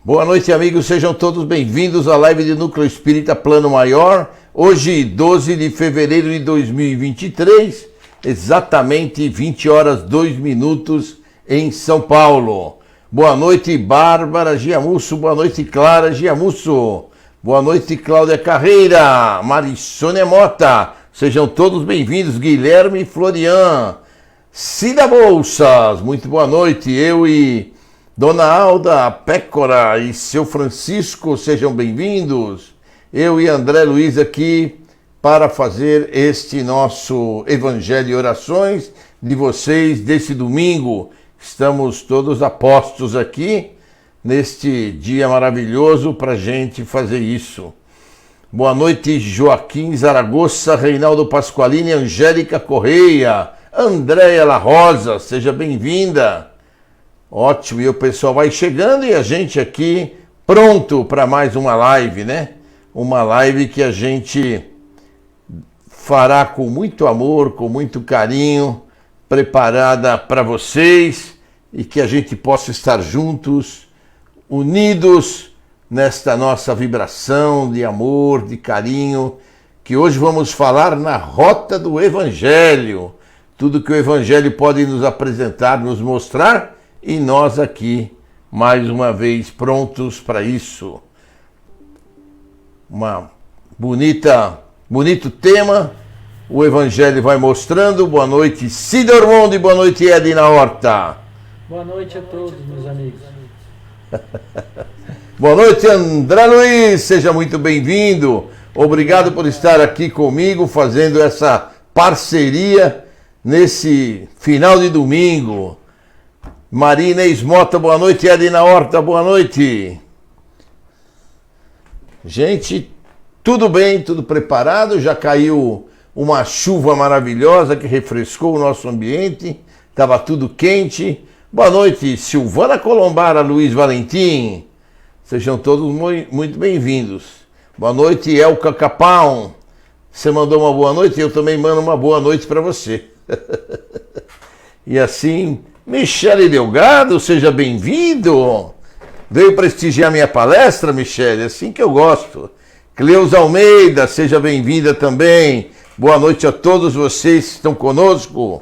Boa noite, amigos, sejam todos bem-vindos à live de Núcleo Espírita Plano Maior. Hoje, 12 de fevereiro de 2023, exatamente 20 horas 2 minutos em São Paulo. Boa noite, Bárbara Giamusso, boa noite, Clara Giamusso, boa noite, Cláudia Carreira, Marissônia Mota, sejam todos bem-vindos, Guilherme Florian, Cida Bolsas, muito boa noite, eu e Dona Alda Pécora e seu Francisco, sejam bem-vindos. Eu e André Luiz aqui para fazer este nosso Evangelho e Orações de vocês desse domingo. Estamos todos a postos aqui neste dia maravilhoso para a gente fazer isso. Boa noite, Joaquim Zaragoza, Reinaldo Pasqualini, Angélica Correia, Andréia La Rosa, seja bem-vinda. Ótimo, e o pessoal vai chegando e a gente aqui pronto para mais uma live, né? Uma live que a gente fará com muito amor, com muito carinho, preparada para vocês e que a gente possa estar juntos, unidos nesta nossa vibração de amor, de carinho, que hoje vamos falar na rota do Evangelho. Tudo que o Evangelho pode nos apresentar, nos mostrar, e nós aqui, mais uma vez, prontos para isso. Bonito tema, o Evangelho vai mostrando. Boa noite, Cida Ormondi, boa noite, Edna Horta. Boa noite a todos, meus amigos. Boa noite, André Luiz, seja muito bem-vindo. Obrigado por estar aqui comigo, fazendo essa parceria nesse final de domingo. Maria Inês Mota, boa noite. Edna Horta, boa noite. Gente, tudo bem, tudo preparado. Já caiu uma chuva maravilhosa que refrescou o nosso ambiente. Estava tudo quente. Boa noite, Silvana Colombara, Luiz Valentim. Sejam todos muito bem-vindos. Boa noite, Elka Capão. Você mandou uma boa noite, eu também mando uma boa noite para você. E assim... Michele Delgado, seja bem-vindo. Veio prestigiar minha palestra, Michele, assim que eu gosto. Cleusa Almeida, seja bem-vinda também. Boa noite a todos vocês que estão conosco.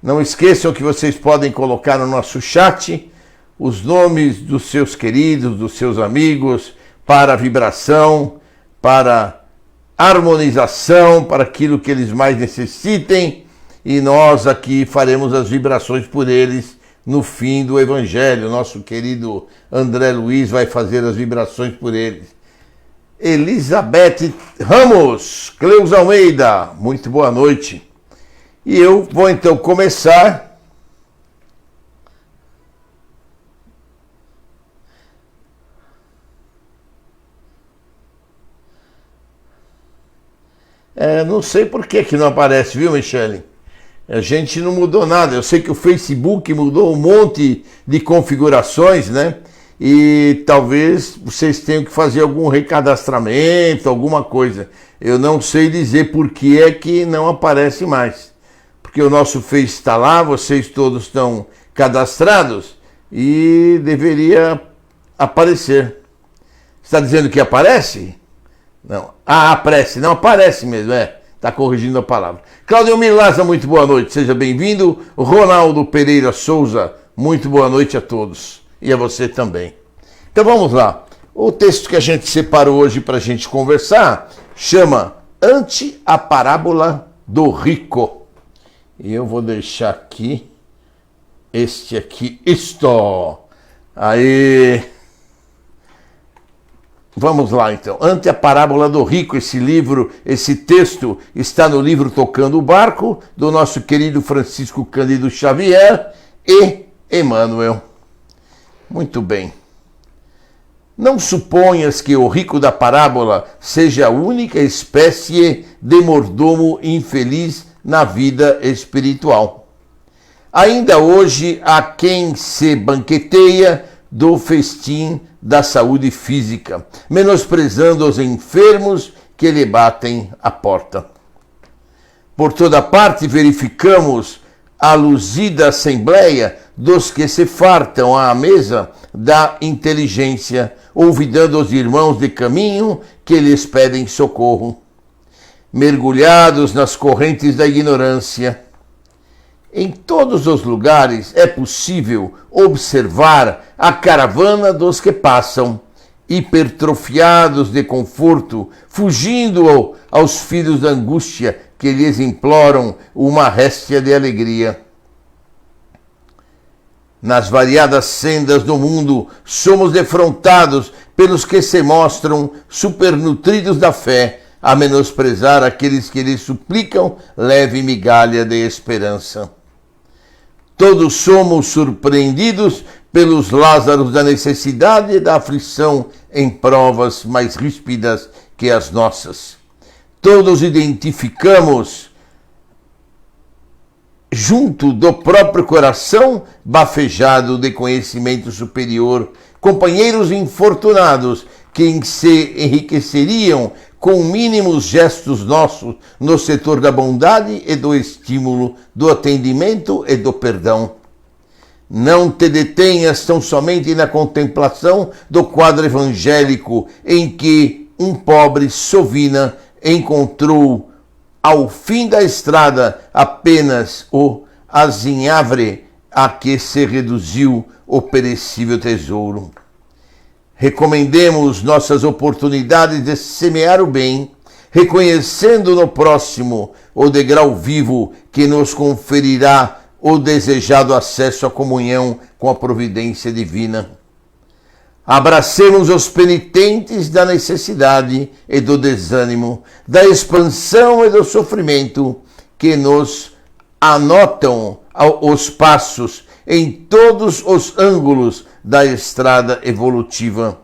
Não esqueçam que vocês podem colocar no nosso chat os nomes dos seus queridos, dos seus amigos, para vibração, para harmonização, para aquilo que eles mais necessitem. E nós aqui faremos as vibrações por eles no fim do Evangelho. Nosso querido André Luiz vai fazer as vibrações por eles. Elizabeth Ramos, Cleusa Almeida, muito boa noite. E eu vou então começar. Não sei por que não aparece, viu, Michele? A gente não mudou nada. Eu sei que o Facebook mudou um monte de configurações, né? E talvez vocês tenham que fazer algum recadastramento, alguma coisa. Eu não sei dizer por que é que não aparece mais. Porque o nosso Face está lá, vocês todos estão cadastrados e deveria aparecer. Está dizendo que aparece? Não. Aparece. Não aparece mesmo, Está corrigindo a palavra. Cláudio Milaza, muito boa noite, seja bem-vindo. Ronaldo Pereira Souza, muito boa noite a todos. E a você também. Então vamos lá. O texto que a gente separou hoje para a gente conversar chama Ante a Parábola do Rico. E eu vou deixar aqui, isto. Aí... Vamos lá então, Ante a Parábola do Rico, esse texto está no livro Tocando o Barco, do nosso querido Francisco Cândido Xavier e Emmanuel. Muito bem. Não suponhas que o rico da parábola seja a única espécie de mordomo infeliz na vida espiritual. Ainda hoje há quem se banqueteia do festim da saúde física, menosprezando os enfermos que lhe batem a porta. Por toda parte verificamos a luzida assembleia dos que se fartam à mesa da inteligência, olvidando os irmãos de caminho que lhes pedem socorro, mergulhados nas correntes da ignorância. Em todos os lugares é possível observar a caravana dos que passam, hipertrofiados de conforto, fugindo aos filhos da angústia que lhes imploram uma réstia de alegria. Nas variadas sendas do mundo, somos defrontados pelos que se mostram supernutridos da fé, a menosprezar aqueles que lhes suplicam leve migalha de esperança. Todos somos surpreendidos pelos Lázaros da necessidade e da aflição em provas mais ríspidas que as nossas. Todos identificamos, junto do próprio coração bafejado de conhecimento superior, companheiros infortunados que se enriqueceriam com mínimos gestos nossos no setor da bondade e do estímulo, do atendimento e do perdão. Não te detenhas tão somente na contemplação do quadro evangélico em que um pobre sovina encontrou ao fim da estrada apenas o azinhavre a que se reduziu o perecível tesouro. Recomendemos nossas oportunidades de semear o bem, reconhecendo no próximo o degrau vivo que nos conferirá o desejado acesso à comunhão com a providência divina. Abracemos os penitentes da necessidade e do desânimo, da expansão e do sofrimento, que nos anotam os passos em todos os ângulos da estrada evolutiva,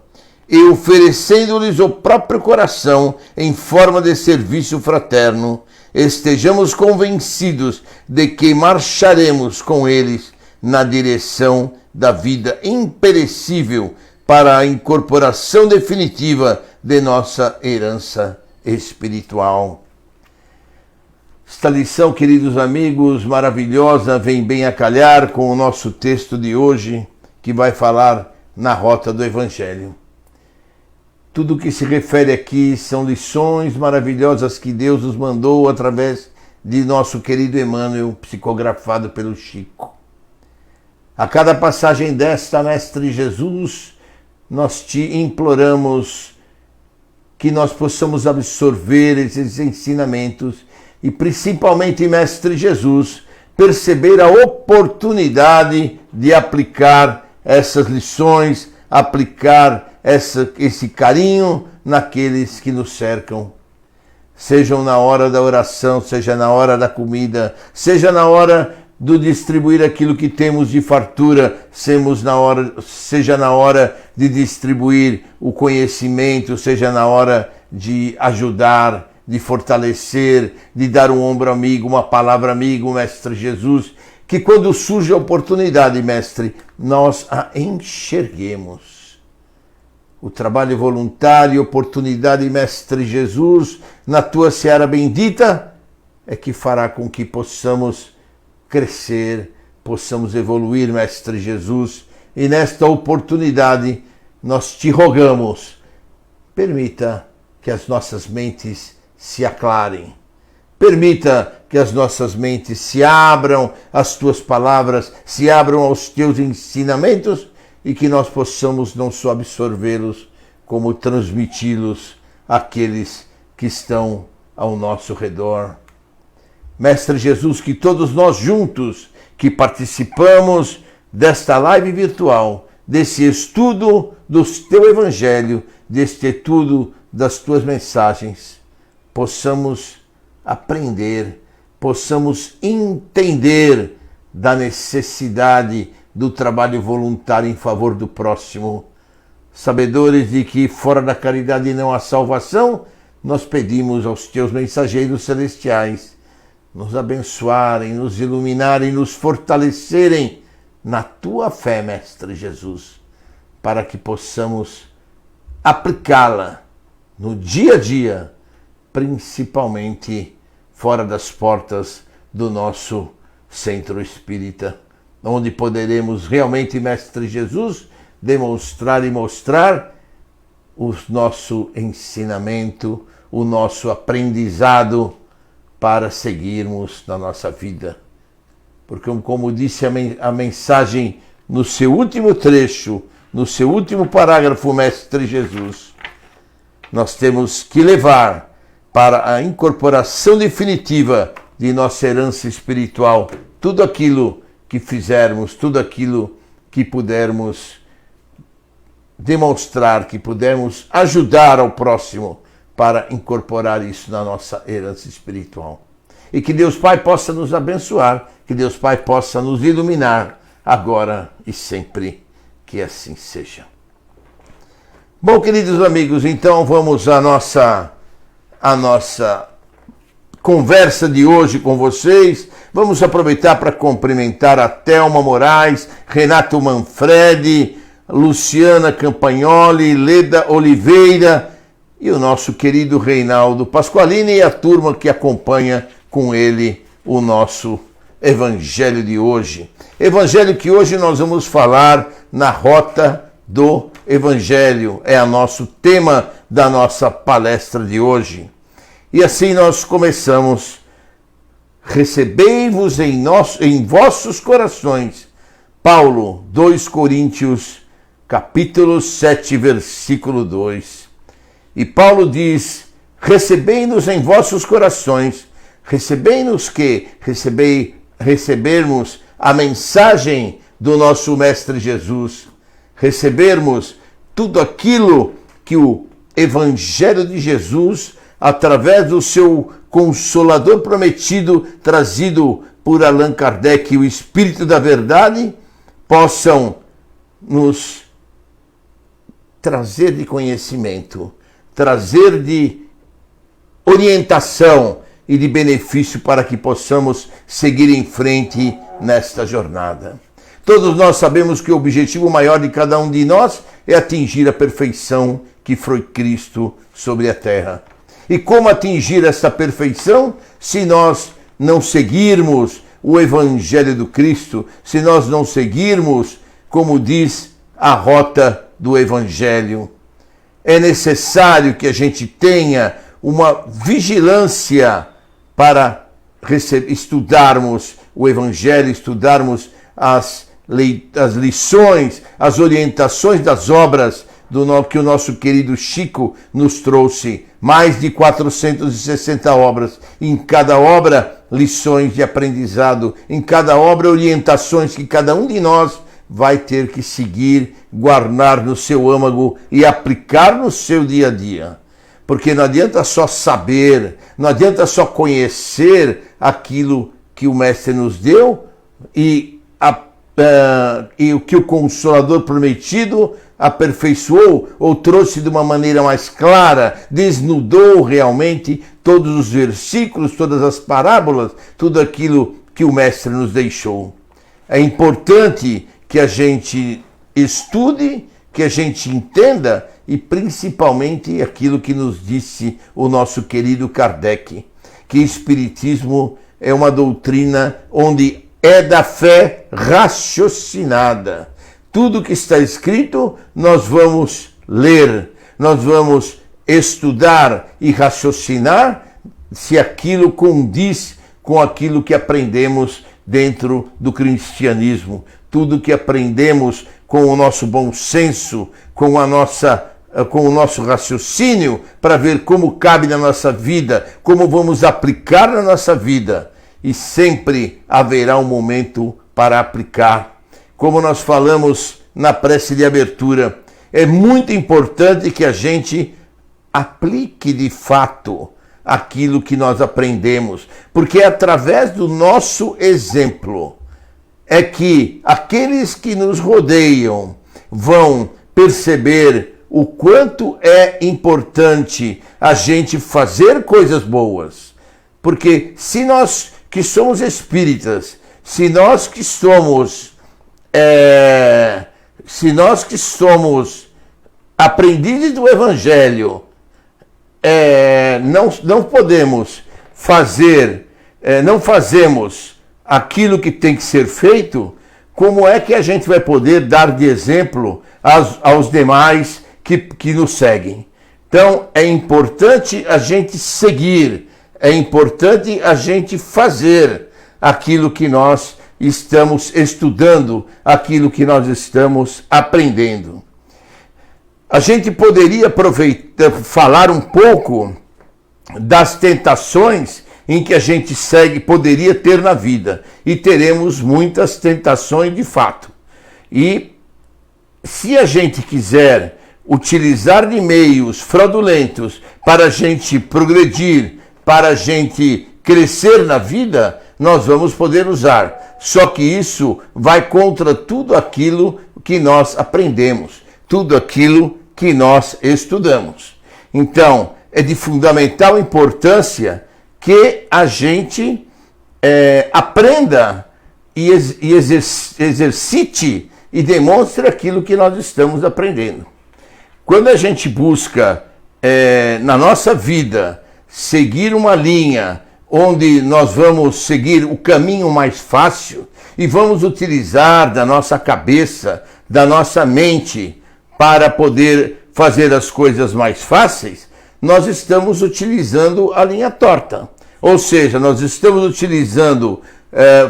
e oferecendo-lhes o próprio coração em forma de serviço fraterno, estejamos convencidos de que marcharemos com eles na direção da vida imperecível para a incorporação definitiva de nossa herança espiritual. Esta lição, queridos amigos, maravilhosa, vem bem a calhar com o nosso texto de hoje, que vai falar na rota do Evangelho. Tudo o que se refere aqui são lições maravilhosas que Deus nos mandou através de nosso querido Emmanuel, psicografado pelo Chico. A cada passagem desta, Mestre Jesus, nós te imploramos que nós possamos absorver esses ensinamentos e, principalmente, Mestre Jesus, perceber a oportunidade de aplicar essas lições, aplicar esse carinho naqueles que nos cercam. Sejam na hora da oração, seja na hora da comida, seja na hora do distribuir aquilo que temos de fartura, seja na hora de distribuir o conhecimento, seja na hora de ajudar, de fortalecer, de dar um ombro amigo, uma palavra amigo, Mestre Jesus, que quando surge a oportunidade, Mestre, nós a enxerguemos. O trabalho voluntário, oportunidade, Mestre Jesus, na tua seara bendita, é que fará com que possamos crescer, possamos evoluir, Mestre Jesus, e nesta oportunidade nós te rogamos, permita que as nossas mentes se aclarem, permita que as nossas mentes se abram às tuas palavras, se abram aos teus ensinamentos e que nós possamos não só absorvê-los, como transmiti-los àqueles que estão ao nosso redor. Mestre Jesus, que todos nós juntos que participamos desta live virtual, desse estudo do teu Evangelho, deste estudo das tuas mensagens, possamos aprender, possamos entender da necessidade do trabalho voluntário em favor do próximo. Sabedores de que fora da caridade não há salvação, nós pedimos aos teus mensageiros celestiais nos abençoarem, nos iluminarem, nos fortalecerem na tua fé, Mestre Jesus, para que possamos aplicá-la no dia a dia, principalmente fora das portas do nosso Centro Espírita, onde poderemos realmente, Mestre Jesus, demonstrar e mostrar o nosso ensinamento, o nosso aprendizado para seguirmos na nossa vida. Porque, como disse a mensagem no seu último trecho, no seu último parágrafo, Mestre Jesus, nós temos que levar para a incorporação definitiva de nossa herança espiritual tudo aquilo que fizermos, tudo aquilo que pudermos demonstrar, que pudermos ajudar ao próximo para incorporar isso na nossa herança espiritual. E que Deus Pai possa nos abençoar, que Deus Pai possa nos iluminar agora e sempre, que assim seja. Bom, queridos amigos, então vamos à nossa conversa de hoje com vocês. Vamos aproveitar para cumprimentar a Thelma Moraes, Renato Manfredi, Luciana Campagnoli, Leda Oliveira e o nosso querido Reinaldo Pasqualini e a turma que acompanha com ele o nosso Evangelho de hoje. Evangelho que hoje nós vamos falar na Rota do Evangelho. É o nosso tema da nossa palestra de hoje. E assim nós começamos. Recebei-vos em vossos corações. Paulo, 2 Coríntios, capítulo 7, versículo 2. E Paulo diz, recebei-nos em vossos corações. Recebei-nos que? Recebermos a mensagem do nosso Mestre Jesus. Recebermos tudo aquilo que o Evangelho de Jesus, através do seu Consolador prometido, trazido por Allan Kardec, o Espírito da Verdade, possam nos trazer de conhecimento, trazer de orientação e de benefício para que possamos seguir em frente nesta jornada. Todos nós sabemos que o objetivo maior de cada um de nós é atingir a perfeição que foi Cristo sobre a terra. E como atingir essa perfeição se nós não seguirmos o Evangelho do Cristo, se nós não seguirmos, como diz a rota do Evangelho? É necessário que a gente tenha uma vigilância para estudarmos o Evangelho, estudarmos as lições, as orientações das obras que o nosso querido Chico nos trouxe. Mais de 460 obras. Em cada obra, lições de aprendizado. Em cada obra, orientações que cada um de nós vai ter que seguir, guardar no seu âmago e aplicar no seu dia a dia. Porque não adianta só saber, não adianta só conhecer aquilo que o Mestre nos deu e o que o Consolador prometido aperfeiçoou ou trouxe de uma maneira mais clara, desnudou realmente todos os versículos, todas as parábolas, tudo aquilo que o Mestre nos deixou. É importante que a gente estude, que a gente entenda e principalmente aquilo que nos disse o nosso querido Kardec, que Espiritismo é uma doutrina onde é da fé raciocinada. Tudo que está escrito nós vamos ler, nós vamos estudar e raciocinar se aquilo condiz com aquilo que aprendemos dentro do cristianismo. Tudo que aprendemos com o nosso bom senso, com o nosso raciocínio, para ver como cabe na nossa vida, como vamos aplicar na nossa vida. E sempre haverá um momento para aplicar. Como nós falamos na prece de abertura, é muito importante que a gente aplique de fato aquilo que nós aprendemos, porque é através do nosso exemplo é que aqueles que nos rodeiam vão perceber o quanto é importante a gente fazer coisas boas. Porque se nós que somos espíritas, se nós que somos aprendizes do Evangelho, não podemos fazer, não fazemos aquilo que tem que ser feito, como é que a gente vai poder dar de exemplo aos demais que nos seguem? Então, é importante a gente seguir, é importante a gente fazer aquilo que nós estamos estudando, aquilo que nós estamos aprendendo. A gente poderia falar um pouco das tentações em que a gente poderia ter na vida. E teremos muitas tentações de fato. E se a gente quiser utilizar de meios fraudulentos para a gente progredir, para a gente crescer na vida, nós vamos poder usar. Só que isso vai contra tudo aquilo que nós aprendemos, tudo aquilo que nós estudamos. Então, é de fundamental importância que a gente aprenda e exercite e demonstre aquilo que nós estamos aprendendo. Quando a gente busca, na nossa vida, seguir uma linha onde nós vamos seguir o caminho mais fácil e vamos utilizar da nossa cabeça, da nossa mente, para poder fazer as coisas mais fáceis, nós estamos utilizando a linha torta. Ou seja, nós estamos utilizando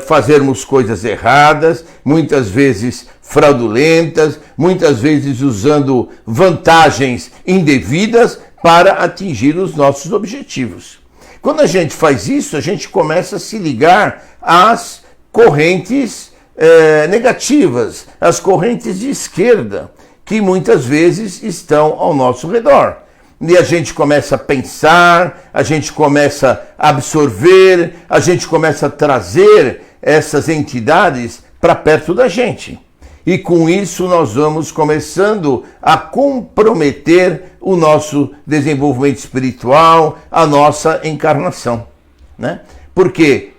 fazermos coisas erradas, muitas vezes fraudulentas, muitas vezes usando vantagens indevidas para atingir os nossos objetivos. Quando a gente faz isso, a gente começa a se ligar às correntes negativas, às correntes de esquerda, que muitas vezes estão ao nosso redor. E a gente começa a pensar, a gente começa a absorver, a gente começa a trazer essas entidades para perto da gente. E com isso nós vamos começando a comprometer o nosso desenvolvimento espiritual, a nossa encarnação, né? Porque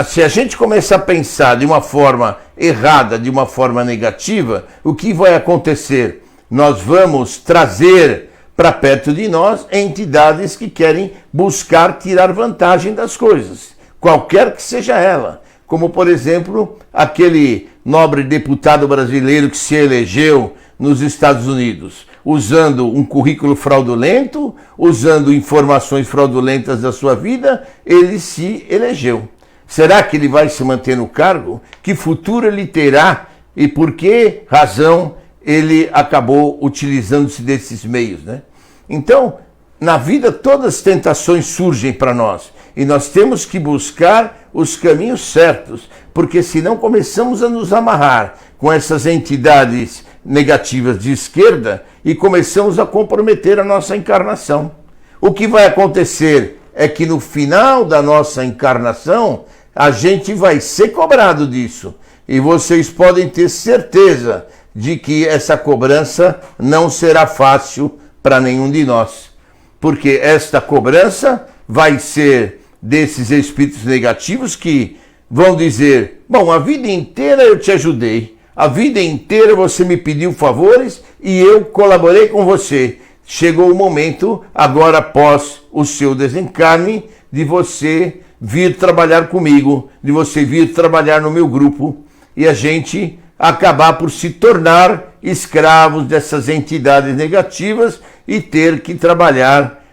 se a gente começar a pensar de uma forma errada, de uma forma negativa, o que vai acontecer? Nós vamos trazer para perto de nós entidades que querem buscar tirar vantagem das coisas, qualquer que seja ela. Como, por exemplo, aquele nobre deputado brasileiro que se elegeu nos Estados Unidos, usando um currículo fraudulento, usando informações fraudulentas da sua vida, ele se elegeu. Será que ele vai se manter no cargo? Que futuro ele terá? E por que razão ele acabou utilizando-se desses meios, né? Então, na vida todas as tentações surgem para nós e nós temos que buscar os caminhos certos, porque senão começamos a nos amarrar com essas entidades negativas de esquerda e começamos a comprometer a nossa encarnação. O que vai acontecer é que no final da nossa encarnação a gente vai ser cobrado disso. E vocês podem ter certeza de que essa cobrança não será fácil para nenhum de nós. Porque esta cobrança vai ser desses espíritos negativos que vão dizer: bom, a vida inteira eu te ajudei, a vida inteira você me pediu favores e eu colaborei com você. Chegou o momento, agora após o seu desencarne, de você vir trabalhar comigo, de você vir trabalhar no meu grupo e a gente acabar por se tornar escravos dessas entidades negativas e ter que trabalhar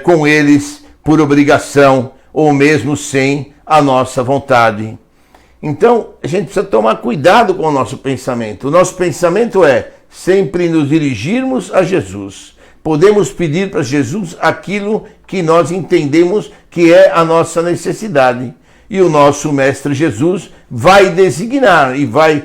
com eles por obrigação ou mesmo sem a nossa vontade. Então, a gente precisa tomar cuidado com o nosso pensamento. O nosso pensamento é sempre nos dirigirmos a Jesus. Podemos pedir para Jesus aquilo que nós entendemos que é a nossa necessidade. E o nosso Mestre Jesus vai designar e vai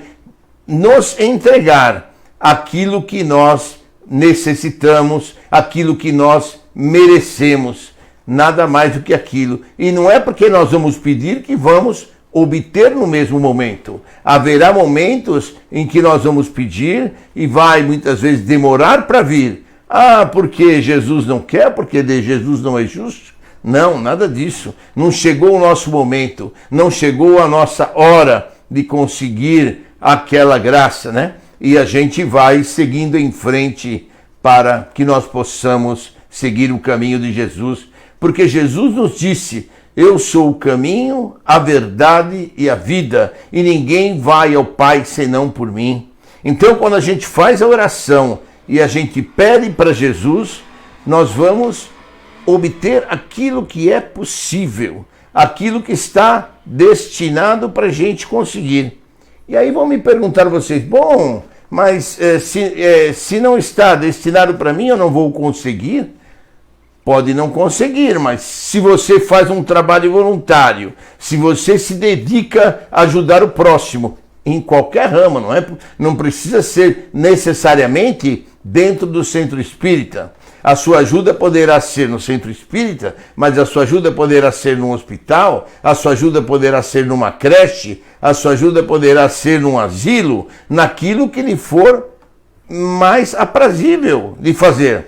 nos entregar aquilo que nós necessitamos, aquilo que nós merecemos. Nada mais do que aquilo. E não é porque nós vamos pedir que vamos obter no mesmo momento. Haverá momentos em que nós vamos pedir e vai muitas vezes demorar para vir. Ah, porque Jesus não quer, porque Jesus não é justo? Não, nada disso. Não chegou o nosso momento, não chegou a nossa hora de conseguir aquela graça, né? E a gente vai seguindo em frente para que nós possamos seguir o caminho de Jesus. Porque Jesus nos disse Eu sou o caminho, a verdade e a vida, e ninguém vai ao Pai senão por mim. Então, quando a gente faz a oração e a gente pede para Jesus, nós vamos obter aquilo que é possível, aquilo que está destinado para a gente conseguir. E aí vão me perguntar vocês, bom, mas se não está destinado para mim, eu não vou conseguir? Pode não conseguir, mas se você faz um trabalho voluntário, se você se dedica a ajudar o próximo, em qualquer ramo, não precisa ser necessariamente dentro do centro espírita. A sua ajuda poderá ser no centro espírita, mas a sua ajuda poderá ser num hospital, a sua ajuda poderá ser numa creche, a sua ajuda poderá ser num asilo, naquilo que lhe for mais aprazível de fazer.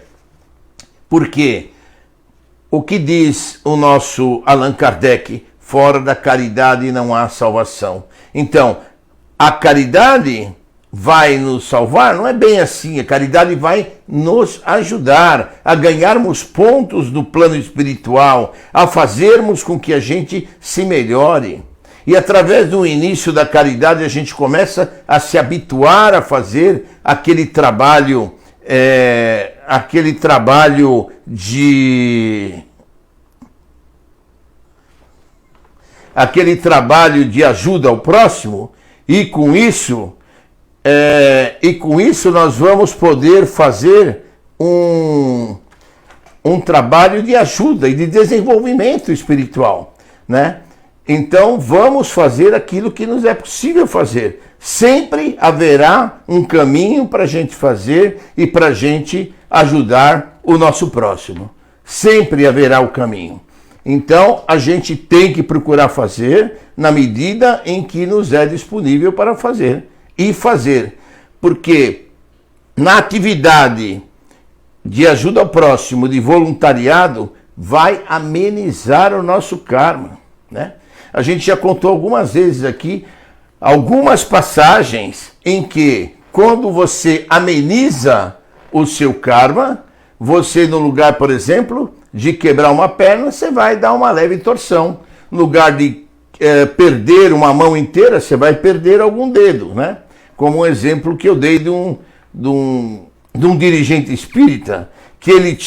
Por quê? O que diz o nosso Allan Kardec? Fora da caridade não há salvação. Então, a caridade vai nos salvar? Não é bem assim. A caridade vai nos ajudar a ganharmos pontos no plano espiritual, a fazermos com que a gente se melhore. E através do início da caridade a gente começa a se habituar a fazer aquele trabalho de ajuda ao próximo, e com isso nós vamos poder fazer um trabalho de ajuda e de desenvolvimento espiritual, né? Então vamos fazer aquilo que nos é possível fazer. Sempre haverá um caminho para a gente fazer e para a gente ajudar o nosso próximo. Sempre haverá o caminho. Então a gente tem que procurar fazer na medida em que nos é disponível para fazer. E fazer. Porque na atividade de ajuda ao próximo, de voluntariado, vai amenizar o nosso karma, né? A gente já contou algumas vezes aqui algumas passagens em que, quando você ameniza o seu karma, você, no lugar, por exemplo, de quebrar uma perna, você vai dar uma leve torção. No lugar de perder uma mão inteira, você vai perder algum dedo, né? Como um exemplo que eu dei de um dirigente espírita, que ele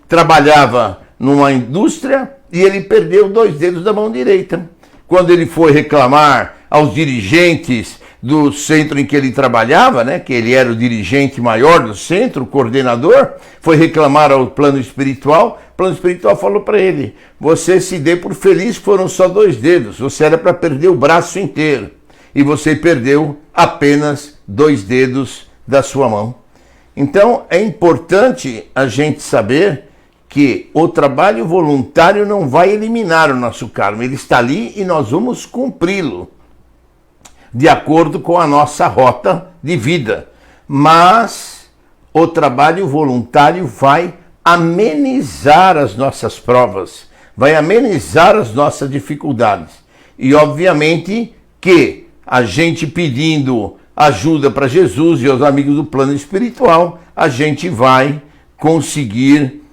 trabalhava numa indústria e ele perdeu 2 dedos da mão direita. Quando ele foi reclamar aos dirigentes do centro em que ele trabalhava, né, que ele era o dirigente maior do centro, o coordenador, foi reclamar ao plano espiritual. O plano espiritual falou para ele: você se dê por feliz, foram só 2 dedos, você era para perder o braço inteiro, e você perdeu apenas 2 dedos da sua mão. Então é importante a gente saber que o trabalho voluntário não vai eliminar o nosso karma, ele está ali e nós vamos cumpri-lo de acordo com a nossa rota de vida. Mas o trabalho voluntário vai amenizar as nossas provas, vai amenizar as nossas dificuldades. E obviamente que a gente pedindo ajuda para Jesus e aos amigos do plano espiritual, a gente vai conseguir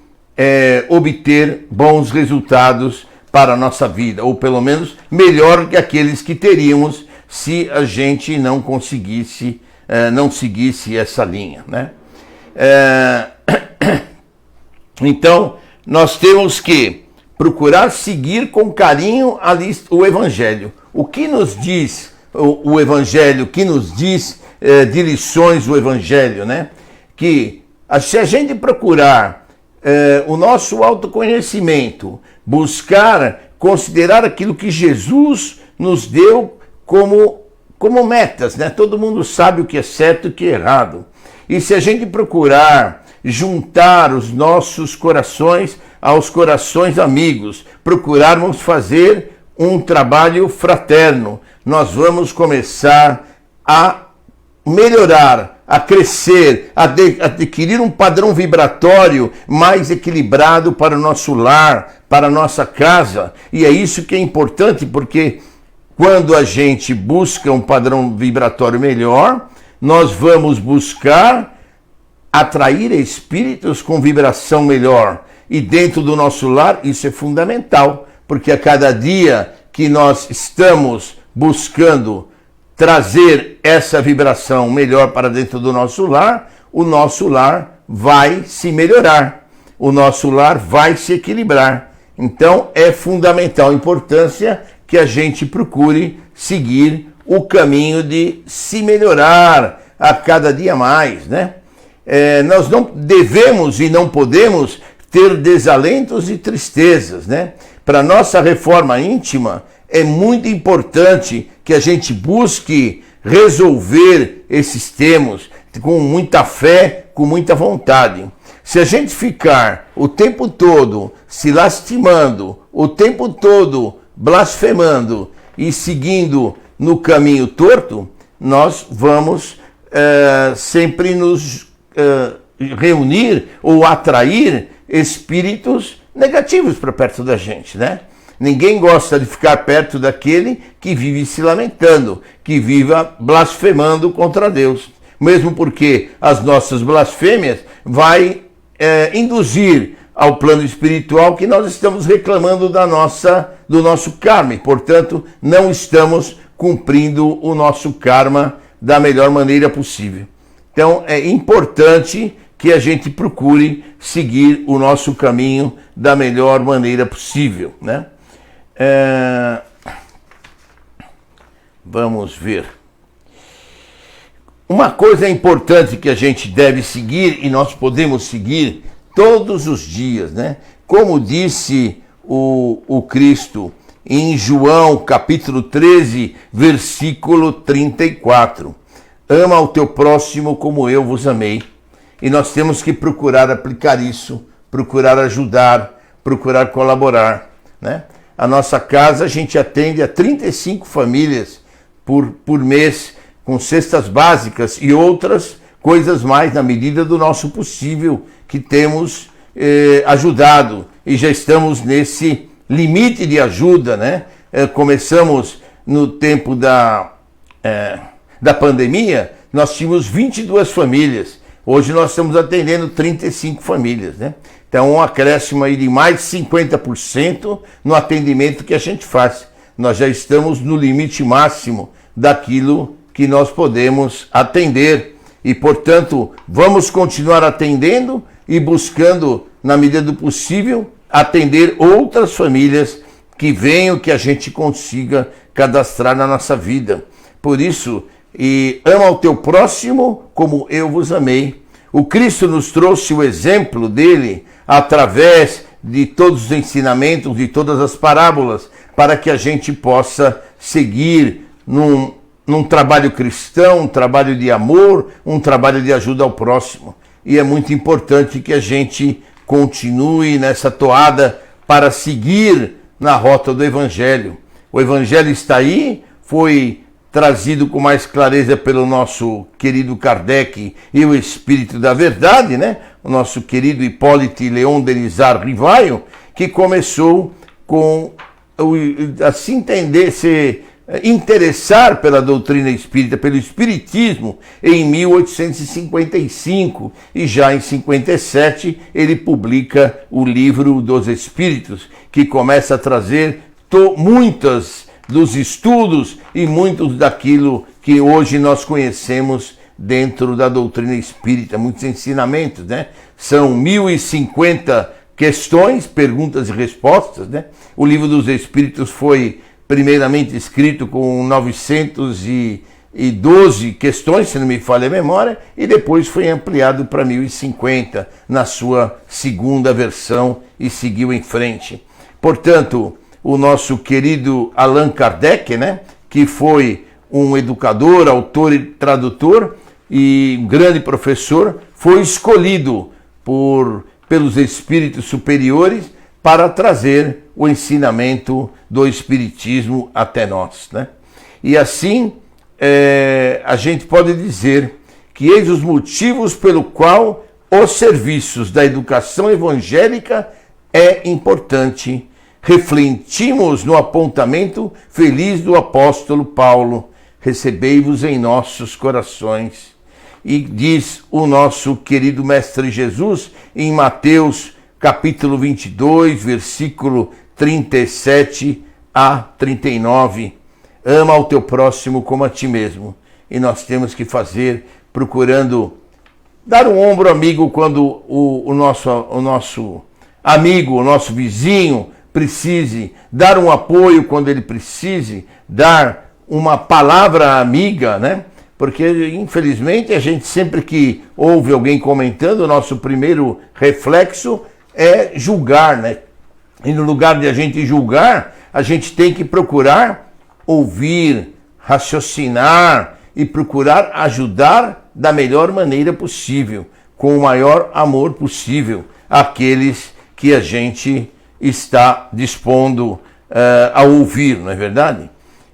obter bons resultados para a nossa vida, ou pelo menos melhor que aqueles que teríamos se a gente não conseguisse, não seguisse essa linha, né? Então, nós temos que procurar seguir com carinho o Evangelho. O que nos diz o Evangelho, o que nos diz de lições o Evangelho, né? Que se a gente procurar o nosso autoconhecimento, considerar aquilo que Jesus nos deu como metas, né? Todo mundo sabe o que é certo e o que é errado. E se a gente procurar juntar os nossos corações aos corações amigos, procurarmos fazer um trabalho fraterno, nós vamos começar a melhorar, a crescer, a adquirir um padrão vibratório mais equilibrado para o nosso lar, para a nossa casa. E é isso que é importante, porque quando a gente busca um padrão vibratório melhor, nós vamos buscar atrair espíritos com vibração melhor. E dentro do nosso lar, isso é fundamental, porque a cada dia que nós estamos buscando trazer essa vibração melhor para dentro do nosso lar, o nosso lar vai se melhorar, o nosso lar vai se equilibrar. Então é fundamental a importância que a gente procure seguir o caminho de se melhorar a cada dia mais, né? Nós não devemos e não podemos ter desalentos e tristezas, né? Para nossa reforma íntima, é muito importante que a gente busque resolver esses temas com muita fé, com muita vontade. Se a gente ficar o tempo todo se lastimando, o tempo todo blasfemando e seguindo no caminho torto, nós vamos sempre nos reunir ou atrair espíritos negativos para perto da gente, né? Ninguém gosta de ficar perto daquele que vive se lamentando, que viva blasfemando contra Deus. Mesmo porque as nossas blasfêmias vai induzir ao plano espiritual que nós estamos reclamando do nosso karma e, portanto, não estamos cumprindo o nosso karma da melhor maneira possível. Então, é importante que a gente procure seguir o nosso caminho da melhor maneira possível, né? Vamos ver. Uma coisa importante que a gente deve seguir e nós podemos seguir todos os dias, né? Como disse o Cristo em João capítulo 13, versículo 34. Ama o teu próximo como eu vos amei. E nós temos que procurar aplicar isso, procurar ajudar, procurar colaborar, né? A nossa casa, a gente atende a 35 famílias por mês, com cestas básicas e outras coisas mais, na medida do nosso possível, que temos ajudado. E já estamos nesse limite de ajuda, né? Começamos no tempo da pandemia, nós tínhamos 22 famílias. Hoje nós estamos atendendo 35 famílias, né? Então, um acréscimo aí de mais de 50% no atendimento que a gente faz. Nós já estamos no limite máximo daquilo que nós podemos atender. E, portanto, vamos continuar atendendo e buscando, na medida do possível, atender outras famílias que venham, que a gente consiga cadastrar na nossa vida. Por isso, ama o teu próximo como eu vos amei. O Cristo nos trouxe o exemplo dele através de todos os ensinamentos, de todas as parábolas, para que a gente possa seguir num trabalho cristão, um trabalho de amor, um trabalho de ajuda ao próximo. E é muito importante que a gente continue nessa toada para seguir na rota do Evangelho. O Evangelho está aí, foi trazido com mais clareza pelo nosso querido Kardec e o Espírito da Verdade, né? O nosso querido Hipólito Leon Denisard Rivaio, que começou a se entender, se interessar pela doutrina espírita, pelo espiritismo, em 1855, e já em 57 ele publica o Livro dos Espíritos, que começa a trazer muitas dos estudos e muitos daquilo que hoje nós conhecemos dentro da doutrina espírita, muitos ensinamentos, né? São 1050 questões, perguntas e respostas, né? O Livro dos Espíritos foi primeiramente escrito com 912 questões, se não me falha a memória, e depois foi ampliado para 1050 na sua segunda versão e seguiu em frente. Portanto, o nosso querido Allan Kardec, né, que foi um educador, autor e tradutor e um grande professor, foi escolhido pelos espíritos superiores para trazer o ensinamento do espiritismo até nós, né? E assim a gente pode dizer que eis os motivos pelo qual os serviços da educação evangélica é importante. Refletimos no apontamento feliz do apóstolo Paulo, recebei-vos em nossos corações. E diz o nosso querido Mestre Jesus em Mateus capítulo 22, versículo 37 a 39. Ama o teu próximo como a ti mesmo. E nós temos que fazer procurando dar um ombro amigo quando o nosso amigo, o nosso vizinho precise, dar um apoio quando ele precise, dar uma palavra amiga, né? Porque, infelizmente, a gente sempre que ouve alguém comentando, o nosso primeiro reflexo é julgar, né? E no lugar de a gente julgar, a gente tem que procurar ouvir, raciocinar e procurar ajudar da melhor maneira possível, com o maior amor possível, aqueles que a gente está dispondo a ouvir, não é verdade?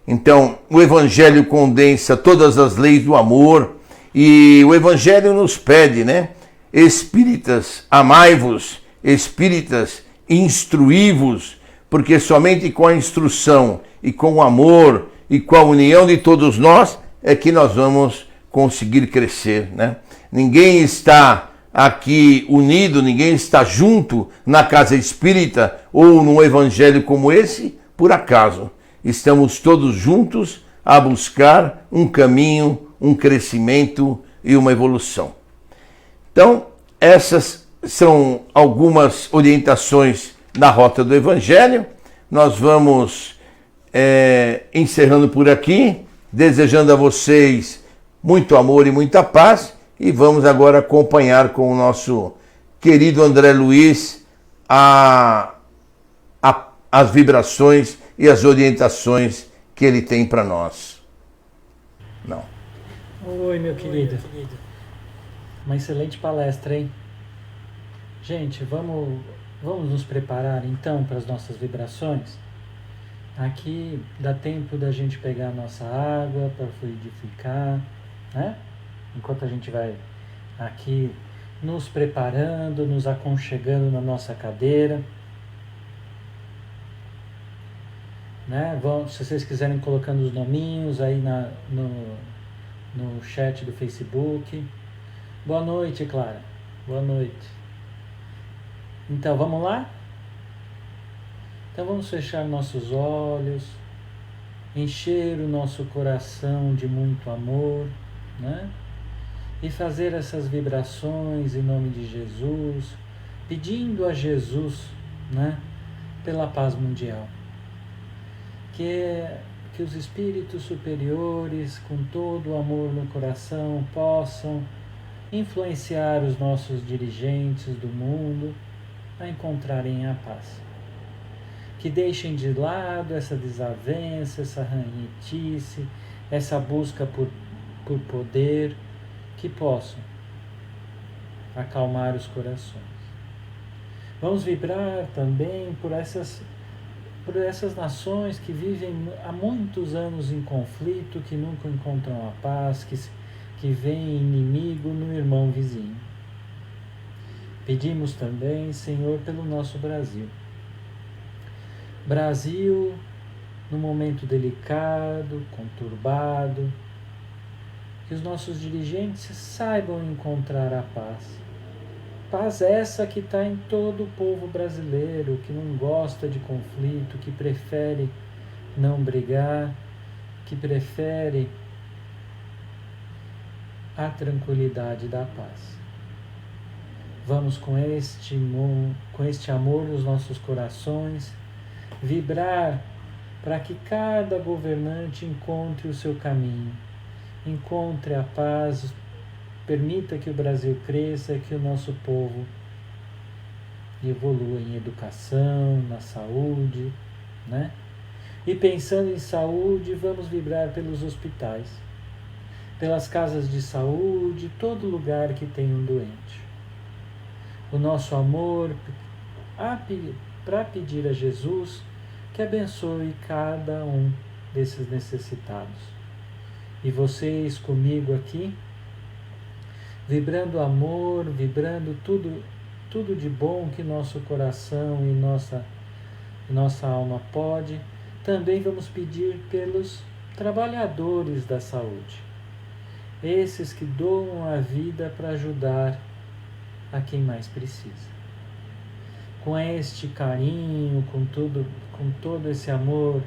Então, o Evangelho condensa todas as leis do amor e o Evangelho nos pede, né? Espíritas, amai-vos, espíritas, instruí-vos, porque somente com a instrução e com o amor e com a união de todos nós é que nós vamos conseguir crescer, né? Ninguém está aqui unido, ninguém está junto na casa espírita ou num evangelho como esse por acaso. Estamos todos juntos a buscar um caminho, um crescimento e uma evolução. Então, essas são algumas orientações na rota do Evangelho. Nós vamos encerrando por aqui, desejando a vocês muito amor e muita paz, e vamos agora acompanhar com o nosso querido André Luiz as vibrações e as orientações que ele tem para nós. Não. Oi, meu querido. Uma excelente palestra, hein? Gente, vamos nos preparar então para as nossas vibrações. Aqui dá tempo da gente pegar a nossa água para fluidificar, né? Enquanto a gente vai aqui nos preparando, nos aconchegando na nossa cadeira, né? Se vocês quiserem colocando os nominhos aí no chat do Facebook. Boa noite, Clara. Boa noite. Então, vamos lá? Então, vamos fechar nossos olhos, encher o nosso coração de muito amor, né? E fazer essas vibrações em nome de Jesus, pedindo a Jesus, né? Pela paz mundial. Que os espíritos superiores, com todo o amor no coração, possam influenciar os nossos dirigentes do mundo a encontrarem a paz. Que deixem de lado essa desavença, essa ranhetice, essa busca por poder, que possam acalmar os corações. Vamos vibrar também por essas nações que vivem há muitos anos em conflito, que nunca encontram a paz, que veem inimigo no irmão vizinho. Pedimos também, Senhor, pelo nosso Brasil. Brasil, num momento delicado, conturbado, que os nossos dirigentes saibam encontrar a paz. Paz essa que está em todo o povo brasileiro, que não gosta de conflito, que prefere não brigar, que prefere a tranquilidade da paz. Vamos com este amor nos nossos corações, vibrar para que cada governante encontre o seu caminho, encontre a paz, permita que o Brasil cresça, que o nosso povo evolua em educação, na saúde, né? E pensando em saúde, vamos vibrar pelos hospitais, pelas casas de saúde, todo lugar que tem um doente. O nosso amor para pedir a Jesus que abençoe cada um desses necessitados. E vocês comigo aqui, vibrando amor, vibrando tudo de bom que nosso coração e nossa alma pode, também vamos pedir pelos trabalhadores da saúde, esses que doam a vida para ajudar a quem mais precisa. com este carinho, com todo esse amor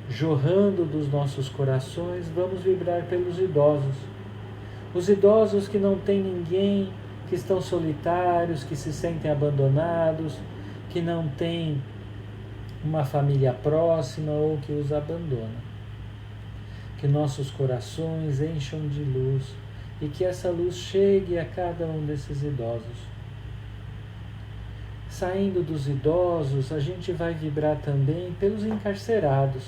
jorrando dos nossos corações, vamos vibrar pelos idosos. Os idosos que não têm ninguém, que estão solitários, que se sentem abandonados, que não têm uma família próxima ou que os abandona. Que nossos corações encham de luz e que essa luz chegue a cada um desses idosos. Saindo dos idosos, a gente vai vibrar também pelos encarcerados,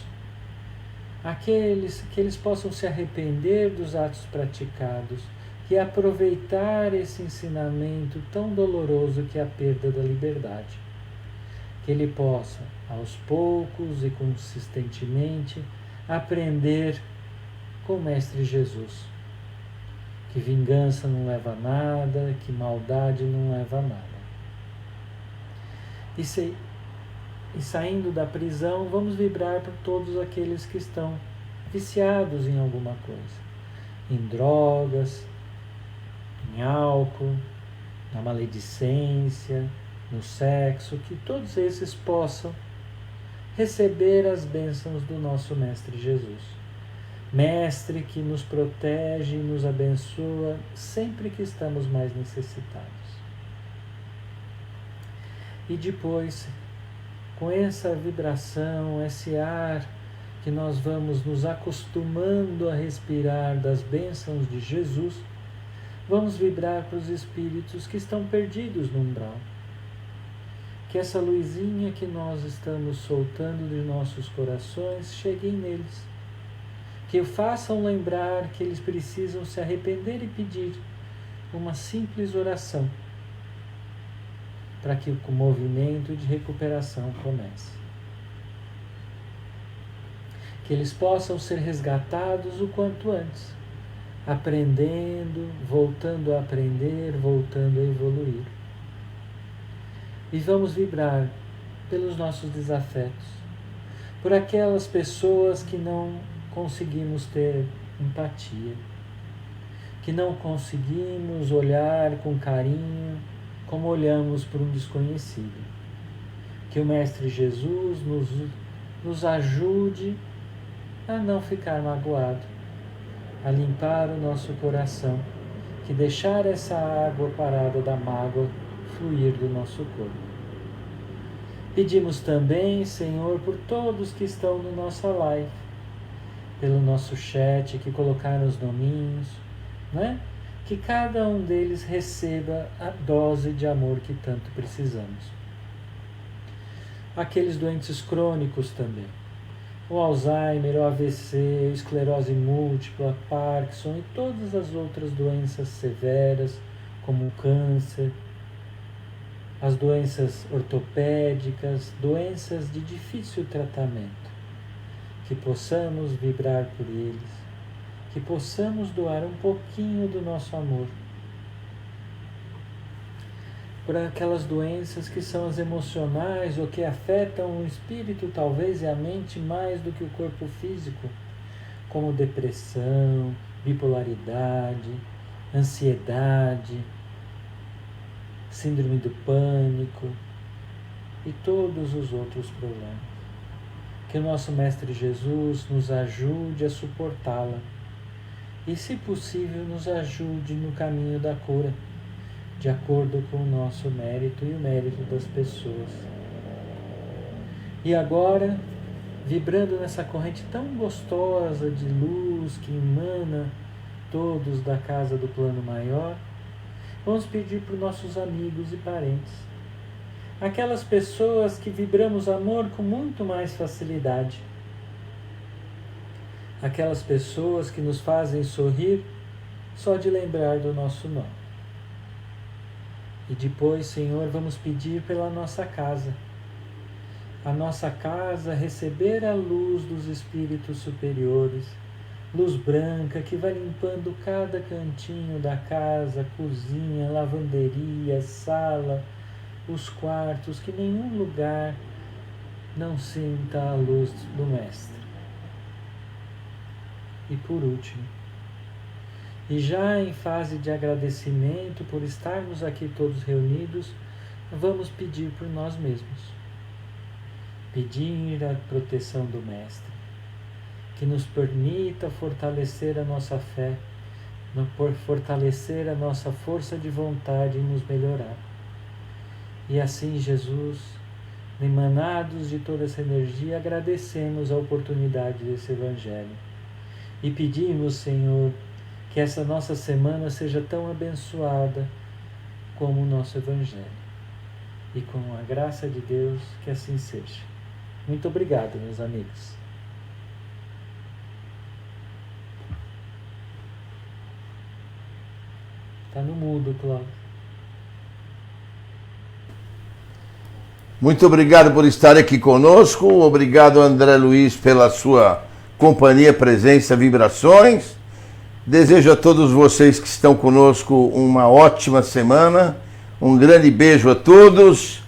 aqueles que eles possam se arrepender dos atos praticados e aproveitar esse ensinamento tão doloroso que é a perda da liberdade. Que ele possa, aos poucos e consistentemente, aprender com o Mestre Jesus, que vingança não leva a nada, que maldade não leva a nada. E saindo da prisão, vamos vibrar por todos aqueles que estão viciados em alguma coisa, em drogas, em álcool, na maledicência, no sexo, que todos esses possam receber as bênçãos do nosso Mestre Jesus. Mestre que nos protege e nos abençoa sempre que estamos mais necessitados. E depois, com essa vibração, esse ar que nós vamos nos acostumando a respirar das bênçãos de Jesus, vamos vibrar para os espíritos que estão perdidos no umbral. Que essa luzinha que nós estamos soltando de nossos corações chegue neles. Que façam lembrar que eles precisam se arrepender e pedir uma simples oração para que o movimento de recuperação comece. Que eles possam ser resgatados o quanto antes, aprendendo, voltando a aprender, voltando a evoluir. E vamos vibrar pelos nossos desafetos, por aquelas pessoas que não conseguimos ter empatia, que não conseguimos olhar com carinho como olhamos por um desconhecido. Que o Mestre Jesus nos ajude a não ficar magoado, a limpar o nosso coração, que deixar essa água parada da mágoa fluir do nosso corpo. Pedimos também, Senhor, por todos que estão no nossa live, pelo nosso chat, que colocaram os nominhos, né? Que cada um deles receba a dose de amor que tanto precisamos. Aqueles doentes crônicos também, o Alzheimer, o AVC, a esclerose múltipla, Parkinson e todas as outras doenças severas, como o câncer, as doenças ortopédicas, doenças de difícil tratamento, que possamos vibrar por eles, que possamos doar um pouquinho do nosso amor por aquelas doenças que são as emocionais ou que afetam o espírito talvez e a mente mais do que o corpo físico, como depressão, bipolaridade, ansiedade, síndrome do pânico e todos os outros problemas. Que o nosso Mestre Jesus nos ajude a suportá-la e, se possível, nos ajude no caminho da cura, de acordo com o nosso mérito e o mérito das pessoas. E agora, vibrando nessa corrente tão gostosa de luz que emana todos da casa do plano maior, vamos pedir para os nossos amigos e parentes, aquelas pessoas que vibramos amor com muito mais facilidade, aquelas pessoas que nos fazem sorrir só de lembrar do nosso nome. E depois, Senhor, vamos pedir pela nossa casa. A nossa casa receber a luz dos espíritos superiores, luz branca que vai limpando cada cantinho da casa, cozinha, lavanderia, sala, os quartos, que nenhum lugar não sinta a luz do Mestre. E por último, e já em fase de agradecimento por estarmos aqui todos reunidos, vamos pedir por nós mesmos. Pedir a proteção do Mestre, que nos permita fortalecer a nossa fé, fortalecer a nossa força de vontade e nos melhorar. E assim, Jesus, emanados de toda essa energia, agradecemos a oportunidade desse Evangelho. E pedimos, Senhor, que essa nossa semana seja tão abençoada como o nosso Evangelho. E com a graça de Deus, que assim seja. Muito obrigado, meus amigos. Está no mudo, Cláudio. Muito obrigado por estar aqui conosco. Obrigado, André Luiz, pela sua companhia, presença, vibrações. Desejo a todos vocês que estão conosco uma ótima semana. Um grande beijo a todos.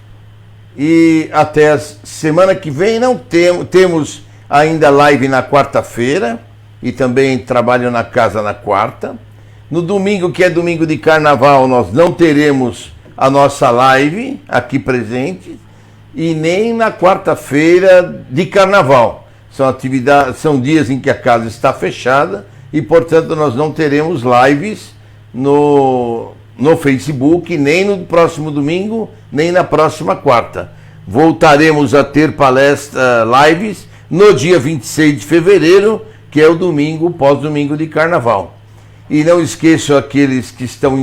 E até a semana que vem. Não temos ainda live na quarta-feira. E também trabalho na casa na quarta. No domingo, que é domingo de carnaval, nós não teremos a nossa live aqui presente. E nem na quarta-feira de carnaval. São dias em que a casa está fechada e, portanto, nós não teremos lives no Facebook, nem no próximo domingo, nem na próxima quarta. Voltaremos a ter lives no dia 26 de fevereiro, que é o domingo, pós-domingo de carnaval. E não esqueçam aqueles que estão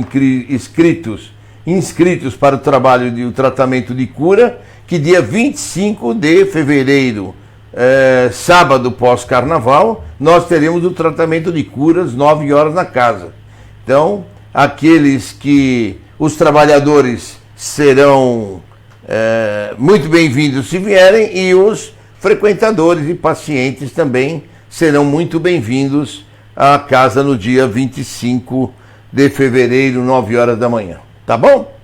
inscritos para o tratamento de cura, que dia 25 de fevereiro, sábado pós-carnaval, nós teremos o tratamento de curas 9 horas na casa. Então, os trabalhadores serão muito bem-vindos se vierem, e os frequentadores e pacientes também serão muito bem-vindos à casa no dia 25 de fevereiro, 9 horas da manhã. Tá bom?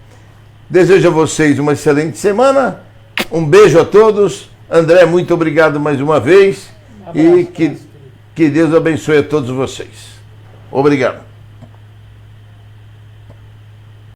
Desejo a vocês uma excelente semana. Um beijo a todos. André, muito obrigado mais uma vez. E que Deus abençoe a todos vocês. Obrigado.